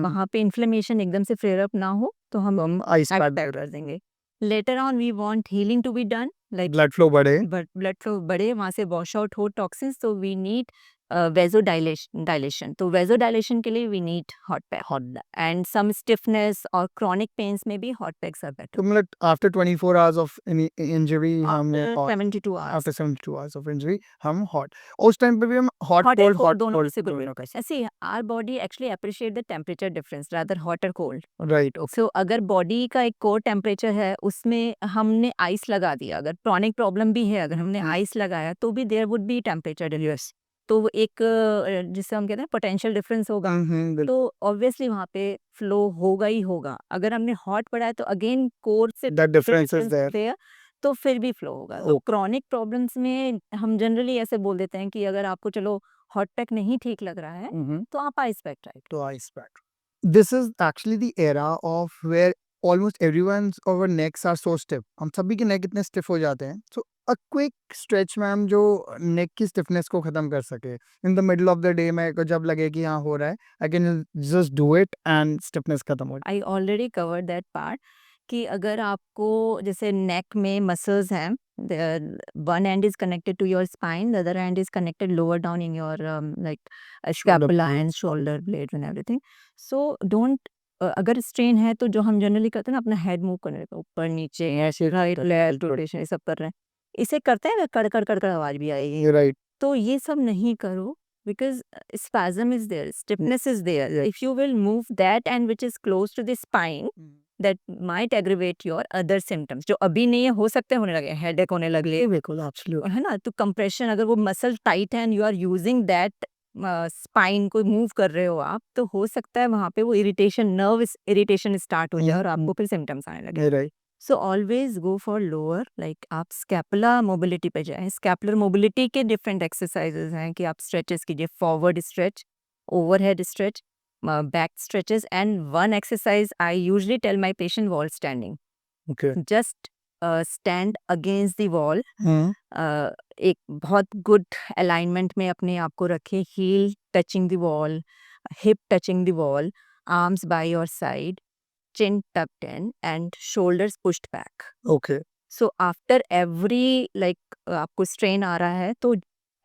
वहाँ पे इन्फ्लेमेशन एकदम से फ्लेयर अप ना हो, तो हम आइस आइस पैक पैक कर देंगे। Later on we want healing to be done, like blood flow बढ़े। ब्लड फ्लो बढ़े, वहाँ से वॉश आउट हो टॉक्सिन्स, तो वी नीड वेजो डायलेशन। तो वेजो डायलेशन के लिए we need hot pack. Hot. And some stiffness और क्रॉनिक पेन्स में भी हॉट पैक्स आर बेटर। तो मतलब after 24 hours of any injury हम after 72 hours after 72 hours of injury हम हॉट, उस टाइम पे भी हम हॉट एंड कोल्ड हॉट दोनों में कोल्ड से कुछ भी। दोनों का। ऐसे our body actually appreciate the temperature difference rather hot और कोल्ड। Right, okay. सो अगर बॉडी का एक कोर टेम्परेचर है, उसमें हमने आइस लगा दिया, अगर क्रॉनिक प्रॉब्लम भी है, अगर हमने आइस लगाया तो भी there would be temperature difference. तो वो एक जिसे हम कहते हैं पोटेंशियल डिफरेंस होगा, बिल्कुल। तो ऑब्वियसली वहाँ पे फ्लो होगा ही होगा। अगर हमने हॉट पढ़ा है तो अगेन कोर से that difference is difference there. there, तो फिर भी फ्लो होगा। तो क्रॉनिक प्रॉब्लम्स में हम जनरली ऐसे बोल देते हैं कि अगर आपको चलो हॉट पैक नहीं ठीक लग रहा है, तो आप आइस पैक ट्राई तो ice pack. This is actually the era of where almost everyone's our necks are so stiff. हम सभी के नेक इतने स्टिफ हो जाते हैं। So a quick stretch ma'am जो नेक की स्टिफनेस को खत्म कर सके। In the middle of the day मेरे को जब लगे कि हाँ हो रहा है, I can just do it and stiffness खत्म हो I already covered that part कि अगर आपको जैसे नेक में मसल्स हैं, one end is connected to your spine, the other end is connected lower down in your like shoulder scapula and shoulder blade and everything. So don't, अगर strain है तो जो हम जनरली करते हैं ना, अपना हेड मूव करने का ऊपर नीचे ऐसे राइट लेफ्ट रोटेशन ये सब कर रहे हैं, इसे करते हैं कड़ कड़ कड़ कड़ आवाज भी आएगी। राइट। तो ये सब नहीं करो, because spasm is there, stiffness is there. If you will move that and which is close to the spine, that might aggravate your other symptoms जो अभी नहीं है, हो सकते हैं होने लगे, हेडेक होने लगे, बिल्कुल एब्सोल्युटली। है ना। तो कंप्रेशन, अगर वो मसल टाइट है and you are using that spine को मूव कर रहे हो आप, तो हो सकता है वहां पे वो इरिटेशन, नर्व इरिटेशन स्टार्ट हो जाए और आपको फिर सिम्टम्स आने लगे। Right. So always go for lower, like आप स्कैपुला मोबिलिटी पे जाएं। स्कैपुलर मोबिलिटी के डिफरेंट एक्सरसाइजेज हैं कि आप स्ट्रेचेस कीजिए, forward stretch, overhead stretch, back stretches, and one exercise I usually tell my patient, wall standing. Okay. Just stand against the wall, एक बहुत गुड अलाइनमेंट में अपने आप को रखें, heel touching the wall, hip touching the wall, arms by your side, chin tucked in and shoulders pushed back. Okay. So after every like आपको strain आ रहा है तो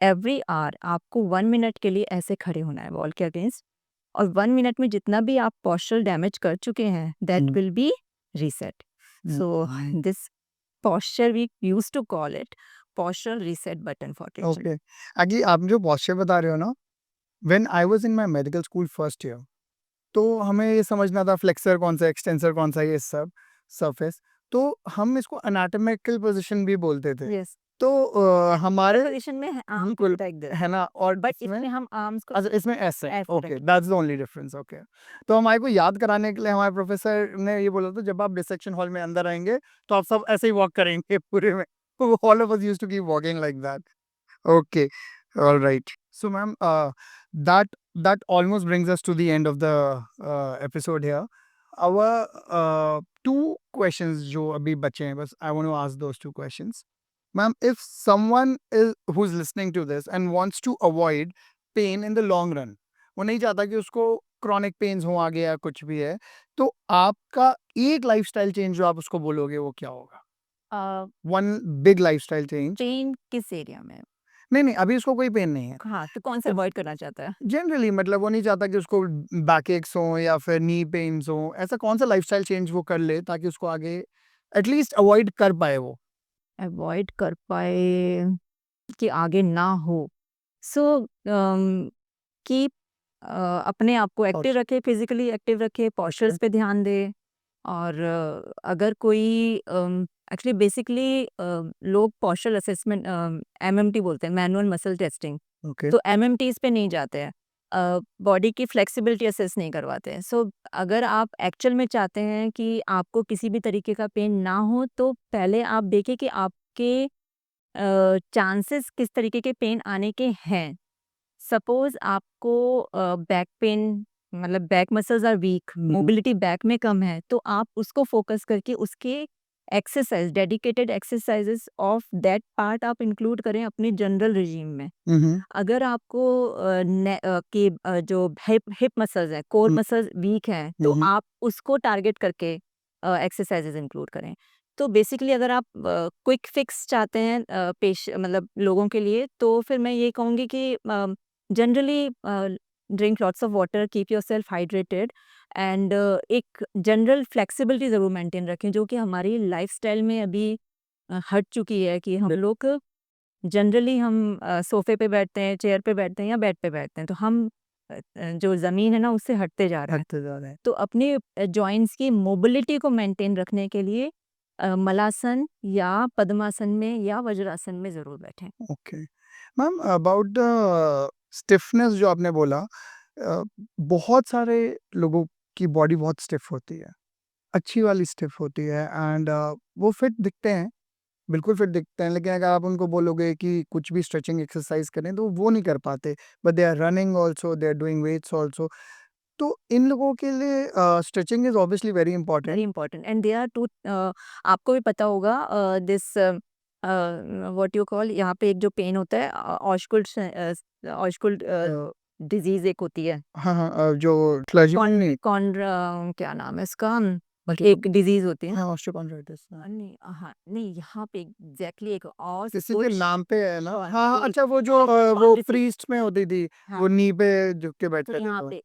एवरी आवर आपको 1 मिनट के लिए ऐसे खड़े होना है वॉल के अगेंस्ट, और 1 मिनट में जितना भी आप पोस्चर डैमेज कर चुके हैं that will be reset. So this posture we used to call it posture reset button for teaching. Okay. आगे आप जो posture बता रहे हो ना, when I was in my medical school first year, तो हमें ये समझना था फ्लेक्सर कौन सा, एक्सटेंसर कौन सा, ये सब सरफेस। तो हम इसको एनाटॉमिकल पोजीशन भी बोलते थे। Yes. तो हमारे पोजीशन में आर्म बिल्कुल लाइक दिस, है ना, और बट इसमें इसमें हम आर्म्स को अच्छा इसमें ऐसे ऐसे ओके, रखें। That's the only difference. Okay. तो हमारे को याद कराने के लिए हमारे प्रोफेसर ने ये बोला था, जब आप डिसेक्शन हॉल में अंदर आएंगे तो आप सब ऐसे ही वॉक करेंगे पूरे में। All of us used to keep walking like that. Okay, all right. So, ma'am, that almost brings us to the end of the episode here. Our two questions जो अभी बचे हैं, बस I want to ask those two questions. Ma'am, if someone is who's listening to this and wants to avoid pain in the long run, वो नहीं चाहता कि उसको chronic pains हो आगे या कुछ भी है, तो आपका एक लाइफस्टाइल चेंज जो आप उसको बोलोगे वो क्या होगा? One big lifestyle change. Pain किस एरिया में? नहीं, अभी उसको कोई पेन नहीं है। हाँ, तो कौन सा अवॉइड करना चाहता है? जनरली मतलब वो नहीं चाहता कि उसको बैक एक्स हो या फिर नी पेन्स हो, ऐसा कौन सा लाइफस्टाइल चेंज वो कर ले ताकि उसको आगे एटलीस्ट अवॉइड कर पाए वो? अवॉइड कर पाए कि आगे ना हो। सो कीप अपने आप को एक्टिव Posture. रखे, फिजिकली एक्टिव रखे, पोस्चर्स पे ध्यान दे। और अगर कोई एक्चुअली बेसिकली लोग पोस्चरल असेसमेंट एमएमटी बोलते हैं, मैनुअल मसल टेस्टिंग। ओके। तो एमएमटीज पे नहीं जाते हैं, बॉडी की फ्लेक्सिबिलिटी असेस नहीं करवाते हैं। सो अगर आप एक्चुअल में चाहते हैं कि आपको किसी भी तरीके का पेन ना हो, तो पहले आप देखें कि आपके चांसेस किस तरीके के पेन आने के हैं। सपोज आपको बैक पेन, मतलब back muscles are weak, mobility back में कम है, तो आप उसको फोकस करके उसके exercise, dedicated exercises of that part आप इंक्लूड करें अपने जनरल रिजीम में। अगर आपको जो हिप हिप मसल्स है, कोर मसल्स वीक हैं, तो आप उसको टारगेट करके एक्सरसाइजेस इंक्लूड करें। तो बेसिकली अगर आप क्विक फिक्स चाहते हैं मतलब लोगों के लिए, तो फिर मैं ये कहूँगी कि generally drink lots of water, keep yourself hydrated, and एक जनरल फ्लेक्सिबिलिटी ज़रूर मेंटेन रखें, जो कि हमारी लाइफस्टाइल में अभी हट चुकी है कि हम लोग जनरली हम सोफे पे बैठते हैं, चेयर पे बैठते हैं या बेड पे बैठते हैं, तो हम जो ज़मीन है ना उससे हटते जा रहे हैं। हटते जा रहे हैं। तो अपने जॉइंट्स की मोबिलिटी को मेंटेन रखने के लिए मलासन या पद्मासन में या वज्रासन में ज़रूर बैठें। Okay. Ma'am about the stiffness जो आपने बोला, बहुत सारे लोगों की बॉडी बहुत स्टिफ होती है, अच्छी वाली स्टिफ होती है एंड वो फिट दिखते हैं, बिल्कुल फिट दिखते हैं, लेकिन अगर आप उनको बोलोगे कि कुछ भी स्ट्रेचिंग एक्सरसाइज करें तो वो नहीं कर पाते, but they are running also, they are doing weights also. तो इन लोगों के लिए stretching is obviously very very important. Important, and they are too, आपको भी पता होगा दिस व्हाट यू कॉल, यहाँ पे एक जो पेन होता है ऑस्कुल्ट डिजीज एक होती है, हाँ, जो क्लर्जीमैन नहीं, कौन क्या नाम है इसका, मतलब एक डिजीज होती है। हाँ, ऑस्टियोकॉन्ड्राइटिस। नहीं, हाँ, नहीं, यहाँ पे एग्जैक्टली एक और किसी के कुछ नाम पे है ना? कौन हाँ, कोई अच्छा वो जो वो कौन डिसीज, प्रीस्ट में होती थी, हाँ, वो नी पे झुक के तो बैठते थे यहाँ तो। पे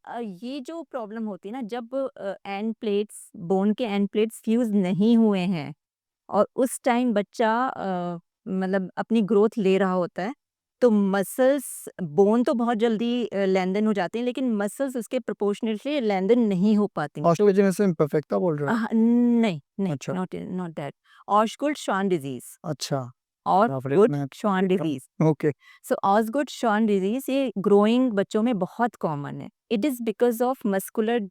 ये जो प्रॉब्लम होती है ना, जब एंड प्लेट्स, बोन के एंड प्लेट्स फ्यूज नहीं हुए हैं और उस टाइम बच्चा मतलब अपनी ग्रोथ ले रहा होता है, तो मसल्स, बोन तो बहुत जल्दी लेंथन हो जाते हैं, लेकिन मसल्स उसके प्रोपोर्शनली लेंथन नहीं हो पाती। तो ऑस्टियोजेनेसिस इम्परफेक्टा बोल रहे हो? नहीं, नहीं, अच्छा, नॉट नॉट दैट। ऑस्गुड शॉन डिजीज, अच्छा। बाप रे! ऑस्गुड मैं शॉन डिजीज। ओके, सो ऑस्गुड शॉन डिजीज ये ग्रोइंग बच्चों में बहुत कॉमन है। It is because of muscular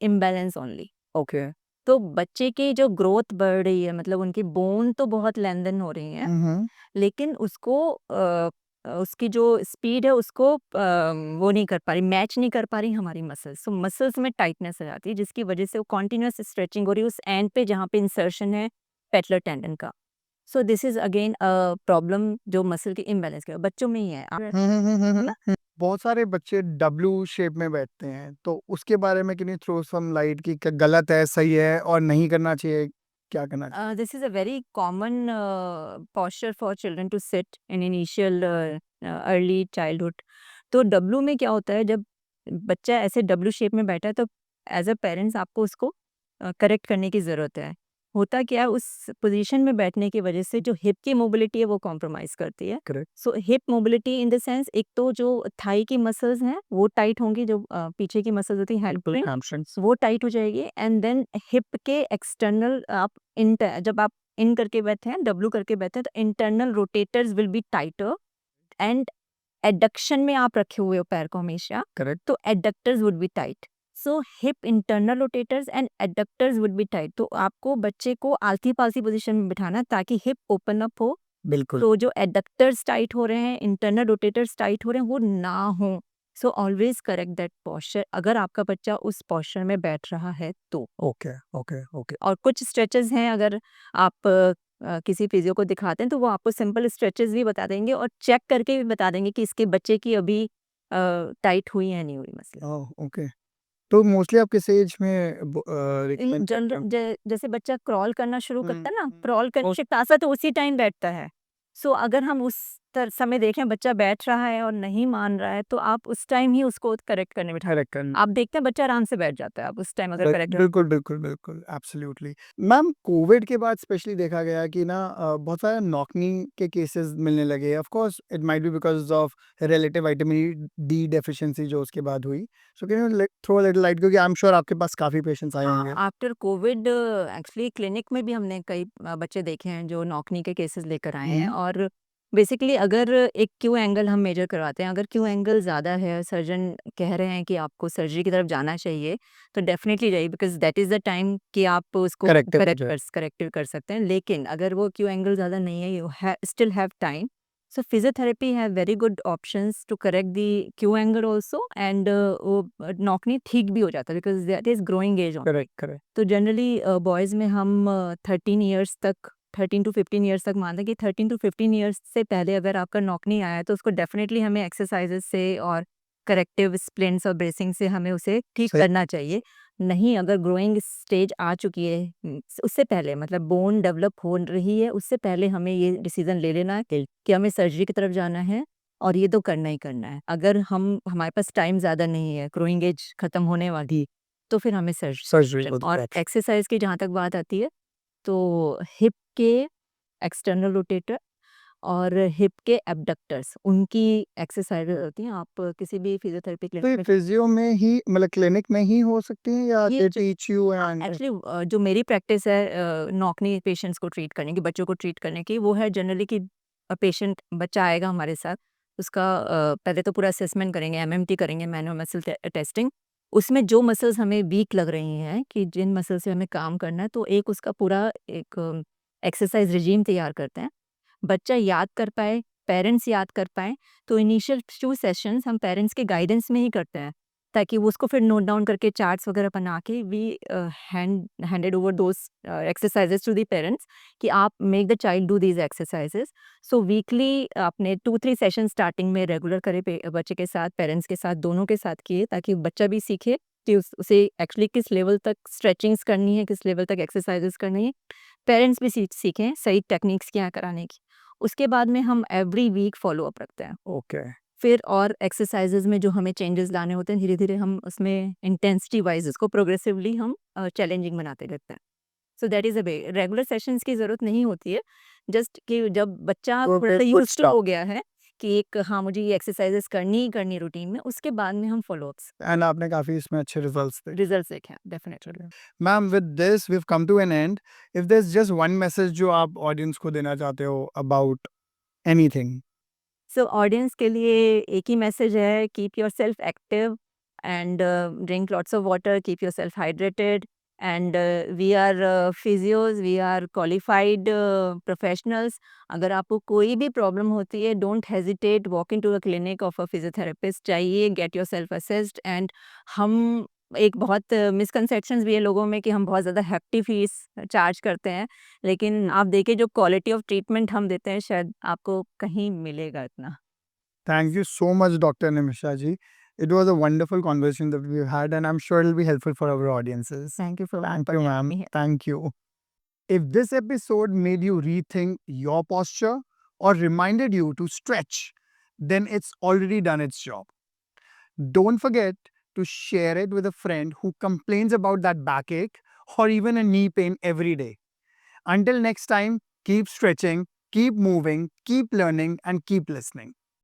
imbalance only. Okay. तो बच्चे की जो ग्रोथ बढ़ रही है, मतलब उनकी बोन तो बहुत लेंथन हो रही है, लेकिन उसको उसकी जो स्पीड है उसको वो नहीं कर पा रही, मैच नहीं कर पा रही हमारी मसल्स। तो मसल्स में टाइटनेस आ जाती है, जिसकी वजह से वो कॉन्टिन्यूस स्ट्रेचिंग हो रही है उस एंड पे जहाँ पे इंसर्शन है पेटलर टेंडन का। So this is again problem जो मसल की इम्बैलेंस के बच्चों में ही है। ना? बहुत सारे बच्चे डब्ल्यू शेप में बैठते हैं, तो उसके बारे में can you throw some light कि क्या गलत है, सही है और नहीं करना चाहिए, क्या करना चाहिए? This is a very common posture for children to sit in initial early childhood. तो डब्लू में क्या होता है, जब बच्चा ऐसे डब्लू शेप में बैठा है, तो एज अ पेरेंट्स आपको उसको करेक्ट करने की ज़रूरत है। होता क्या है, उस पोजीशन में बैठने की वजह से जो हिप की मोबिलिटी है वो कॉम्प्रोमाइज़ करती है। Correct. So hip mobility in the sense, एक तो जो थाई की मसल्स हैं वो टाइट होंगी, जो पीछे की मसल्स होती हैं हेल्प, हैमस्ट्रिंग्स। वो टाइट हो जाएगी, एंड देन हिप के एक्सटर्नल आप जब आप इन करके बैठे हैं, डब्लू करके बैठे हैं, तो internal rotators will be tighter, and adduction में आप रखे हुए हो पैर को हमेशा, करेक्ट। तो adductors would be tight. So hip internal rotators and adductors would be tight. तो आपको बच्चे को आलती पालती पोजीशन में बिठाना है ताकि हिप ओपन अप हो। बिल्कुल। तो जो एडक्टर्स टाइट हो रहे हैं, इंटरनल रोटेटर्स टाइट हो रहे हैं, वो ना हो। So always correct that posture अगर आपका बच्चा उस पोस्चर में बैठ रहा है तो। Okay, okay, okay. और कुछ स्ट्रेचेस हैं, अगर आप किसी फिजियो को दिखाते हैं तो वो आपको सिंपल स्ट्रेचेस भी बता देंगे और चेक करके भी बता देंगे कि इसके बच्चे की अभी टाइट हुई है नहीं हुई मसले। Oh okay. तो मोस्टली आप किस एज में इन रिकमेंड करते जनरल हो? जैसे बच्चा क्रॉल करना शुरू करता है ना, हम्म। क्रॉल करने के साथ-साथ उसी टाइम बैठता है। सो अगर हम उस समय देखें बच्चा बैठ रहा है और नहीं मान रहा है, तो आप उस टाइम ही उसको करेक्ट करने बिठा करेक्ट करना। आप देखते हैं बच्चा आराम से बैठ जाता है, आप उस टाइम अगर करेक्ट बिल्कुल, बिल्कुल, बिल्कुल, एब्सोल्युटली। मैम कोविड के बाद स्पेशली देखा गया कि ना बहुत सारे नॉकनी के केसेस मिलने लगे। Of course it might be because of relative vitamin D deficiency जो उसके बाद हुई। So can you throw a little light, क्योंकि आई एम श्योर आपके पास काफ़ी पेशेंट्स आए होंगे? आफ्टर कोविड एक्चुअली क्लिनिक में भी हमने कई बच्चे देखे हैं जो नॉकनी के केसेस लेकर आए हैं और बेसिकली अगर एक क्यू एंगल हम मेजर करवाते हैं, अगर क्यू एंगल ज़्यादा है, सर्जन कह रहे हैं कि आपको सर्जरी की तरफ जाना चाहिए, तो डेफिनेटली जाइए because that is the time कि आप उसको करेक्टिव जो है। करेक्टिव कर सकते हैं। लेकिन अगर वो क्यू एंगल ज़्यादा नहीं है, you still have time, so physiotherapy have very good options to correct the Q angle also and वो नॉकनी ठीक भी हो जाता है because that is growing age only. Correct, correct. तो जनरली बॉयज़ में हम 13 इयर्स तक 13 टू 15 इयर्स तक मानते हैं कि 13 टू 15 इयर्स से पहले अगर आपका नॉकनी आया है तो उसको डेफ़िनेटली हमें एक्सरसाइज़ेज़ से और करेक्टिव स्प्लिंट्स और ब्रेसिंग से हमें उसे ठीक सही। करना चाहिए। नहीं अगर ग्रोइंग स्टेज आ चुकी है उससे पहले मतलब बोन डेवलप हो रही है उससे पहले हमें ये डिसीज़न ले लेना है कि हमें सर्जरी की तरफ जाना है और ये तो करना ही करना है। अगर हमारे पास टाइम ज़्यादा नहीं है, ग्रोइंग एज खत्म होने वाली, तो फिर हमें सर्जरी और एक्सरसाइज की जहाँ तक बात आती है, तो हिप के एक्सटर्नल रोटेटर और हिप के एब्डक्टर्स उनकी एक्सरसाइज होती हैं। आप किसी भी फिजियोथेरेपी तो ये क्लिनिक में फिजियो में ही मतलब क्लिनिक में ही हो सकती है या ये they teach you and actually जो मेरी प्रैक्टिस है नॉकनी पेशेंट्स को ट्रीट करने की, बच्चों को ट्रीट करने की, वो है जनरली कि पेशेंट बच्चा आएगा हमारे साथ, उसका पहले तो पूरा असेसमेंट करेंगे, एमएमटी करेंगे, मैनुअल मसल टेस्टिंग। उसमें जो मसल्स हमें वीक लग रही हैं कि जिन मसल से हमें काम करना है, तो एक उसका पूरा एक एक्सरसाइज रिजीम तैयार करते हैं। बच्चा याद कर पाए, पेरेंट्स याद कर पाएँ, तो इनिशियल 2 सेशंस हम पेरेंट्स के गाइडेंस में ही करते हैं, ताकि वो उसको फिर नोट डाउन करके चार्ट्स वगैरह बना के we handed over those exercises to the parents कि आप make the child do these exercises. So weekly आपने 2-3 सेशन स्टार्टिंग में रेगुलर करे बच्चे के साथ, पेरेंट्स के साथ, दोनों के साथ किए ताकि बच्चा भी सीखे कि उसे एक्चुअली किस लेवल तक स्ट्रेचिंग्स करनी है, किस लेवल तक एक्सरसाइज़ेज़ करनी है। पेरेंट्स भी सीखें सही टेक्निक्स क्या कराने की। उसके बाद में हम एवरी वीक फ़ॉलो-अप रखते हैं। ओके। फिर और एक्सरसाइज़ेज़ में जो हमें चेंजेस लाने होते हैं, धीरे-धीरे हम उसमें इंटेंसिटी वाइज़ उसको प्रोग्रेसिवली हम चैलेंजिंग बनाते रहते हैं। So that is a way regular sessions की ज़रूरत नहीं होती है, जस्ट कि जब बच्चा तो थोड़ा-सा फिर गुड यूज़्ड टू स्टफ हो गया है कि एक हाँ, मुझे ये एक्सरसाइज़ेज़ करनी ही करनी है रूटीन में, उसके बाद में हम फ़ॉलो-अप्स एंड आपने काफ़ी इसमें अच्छे रिजल्ट्स देखे। रिज़ल्ट्स देखे हैं डेफिनिटली। चलिए। Ma'am with this we have come to an end. If there is just one message जो आप ऑडियंस को देना चाहते हो अबाउट एनीथिंग। सो ऑडियंस के लिए एक ही मैसेज है keep yourself active and drink lots of water keep yourself hydrated and we are physios we are qualified professionals. अगर आपको कोई भी प्रॉब्लम होती है don't hesitate walk in to a clinic of a physiotherapist चाहिए get yourself assessed and हम एक बहुत मिसकंसेप्शंस भी है लोगों में कि हम बहुत ज़्यादा hefty फीस चार्ज करते हैं लेकिन आप देखिए जो क्वालिटी ऑफ ट्रीटमेंट हम देते हैं शायद आपको कहीं मिलेगा इतना। Thank you so much, Dr. Nimisha ji. It was a wonderful conversation that we've had, and I'm sure it'll be helpful for our audiences. Thank you for Thank you, ma'am. me here. Thank you. If this episode made you rethink your posture or reminded you to stretch, then it's already done its job. Don't forget to share it with a friend who complains about that backache or even a knee pain every day. Until next time, keep stretching, keep moving, keep learning, and keep listening.